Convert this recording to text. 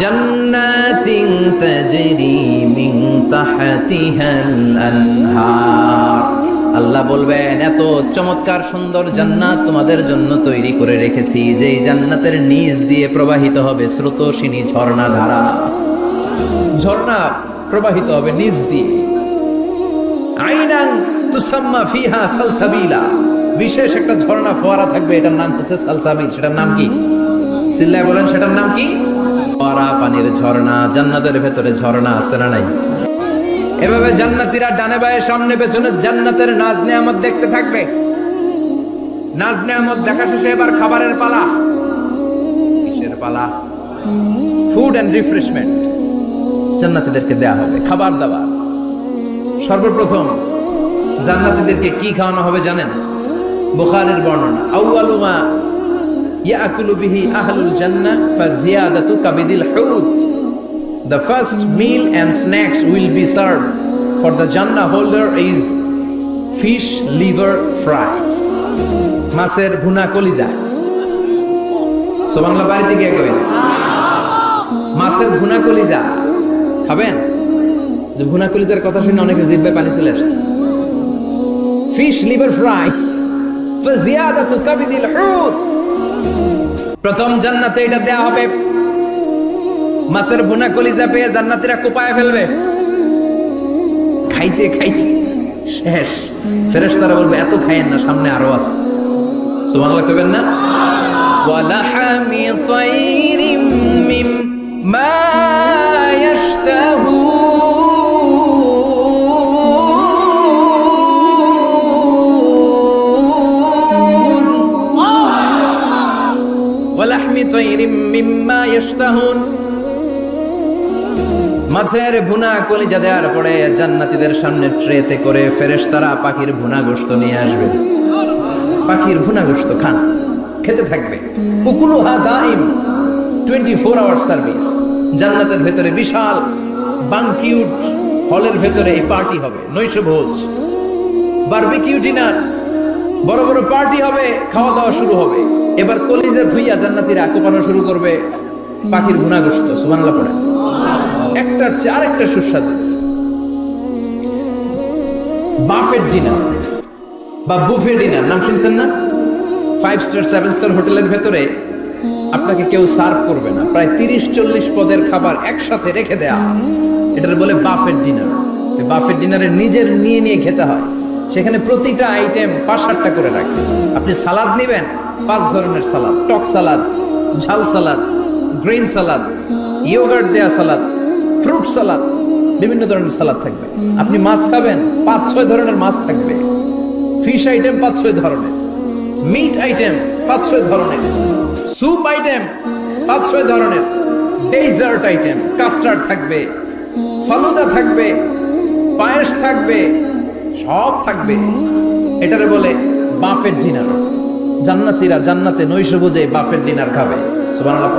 জান্নাতিন তাজরি মিন তাহতিহাল আনহার। আল্লাহ বলবেন এত চমৎকার সুন্দর জান্নাত তোমাদের জন্য তৈরি করে রেখেছি, যেই জান্নাতের নিচ দিয়ে প্রবাহিত হবে স্রোতস্বিনী ঝর্ণা ধারা। ঝর্ণা প্রবাহিত হবে নিচ দিয়ে। আইনান তুসাম্মা ফিহা সালসাবিলা, বিশেষ একটা ঝর্ণা ফোয়ারা থাকবে, এটার নাম হচ্ছে সালসাবিল। সেটার নাম কি? চিল্লায় বলেন, সেটার নাম কি? ফোয়ারা, পানির ঝর্ণা। জান্নাতের ভেতরে ঝর্ণা আছে না নাই? এভাবে জান্নাতীরা ডানে বায়ে সামনে পেছনে জান্নাতের নাজ নেয়ামত দেখতে থাকবে। নাজ নেয়ামত দেখা শেষে এবার খাবারের পালা। কিসের পালা? ফুড এন্ড রিফ্রেশমেন্ট জান্নাতীদেরকে দেয়া হবে, খাবার দাবার। সর্বপ্রথম জান্নাতীদেরকে কি খাওয়ানো হবে জানেন? বুখারীর বর্ণনা, আউয়ালু মা ইয়াকুলু বিহি আহলুল জান্নাহ ফাজিয়াদাতু কাবিদিল হুত। The first meal and snacks will be served for the Jannah holder is fish liver fry. মাছের ভুনা কলিজা। সুবহানাল্লাহ, বাড়িতে গিয়ে কই মাছের ভুনা কলিজা খাবেন? যে ভুনা কলিজার কথা শুনে অনেকের জিহ্বায় পানি চলে আসছে। ফিশ লিভার ফ্রাই ফাজিয়াদাতু কাবিদিল হুত। প্রথম জান্নাতে এটা দেয়া হবে। মাছের ভুনা কলিজা পেয়ে জান্নাতীরা কোপায় ফেলবে, খাইতে খাইতে শেষ। ফেরেশতারা বলবে এত খাইয়েন না, সামনে আরো আছে। সুবহানাল্লাহ কইবেন না? ওয়ালাহামি তাইরিম মিম্মা ইয়াশতাহু। ওয়ালাহমি তাইরিম মিম্মা ইয়াশতাহুন। মাছের ভুনা কলিজা দেওয়ার পরে জান্নাতীদের সামনে ট্রেতে করে ফেরেশতারা পাখির ভুনা গোশত নিয়ে আসবে। পাখির ভুনা গোশত খান, খেতে থাকবে। উকুলুহা দাইম, 24 আওয়ার সার্ভিস। জান্নাতের ভেতরে বিশাল বানকিউট হলের ভেতরে এই পার্টি হবে, নৈশভোজ, বারবিকিউ ডিনার, বড় বড় পার্টি হবে, খাওয়া দাওয়া শুরু হবে। এবার কলিজা ধুইয়া জান্নাতীরা কোপানো শুরু করবে পাখির ভুনা গোশত। সুবহানাল্লাহ পড়ে। একটার চেয়ে আরেকটা সুস্বাদু। বাফেট ডিনার বা বুফে ডিনার নাম শুনছেন না? 5 স্টার 7 স্টার হোটেলের ভেতরে আপনাকে কেউ সার্ভ করবে না, প্রায় 30-40 পদের খাবার একসাথে রেখে দেয়া, এটার বলে বাফেট ডিনার। বাফেট ডিনারে নিজের নিয়ে নিয়ে খেতে হয়। সেখানে প্রতিটা আইটেম 5-8টা করে রাখে। আপনি সালাদ নেবেন, 5 ধরনের সালাদ, টক সালাদ, ঝাল সালাদ, গ্রিন সালাদ, ইয়োগার্ট দেয়া সালাদ, ফ্রুট সালাদ, বিভিন্ন ধরনের সালাদ থাকবে। আপনি মাছ খাবেন, 5-6 ধরনের মাছ থাকবে। ফিশ আইটেম 5-6 ধরনের, মিট আইটেম 5-6 ধরনের, স্যুপ আইটেম 5-6 ধরনের, ডেজার্ট আইটেম, কাস্টার্ড থাকবে, ফালুদা থাকবে, পায়েস থাকবে, সব থাকবে। এটারে বলে বাফেট ডিনার। জান্নাতীরা জান্নাতে নৈশভোজে বাফেট ডিনার খাবে। সুবহানাল্লাহ।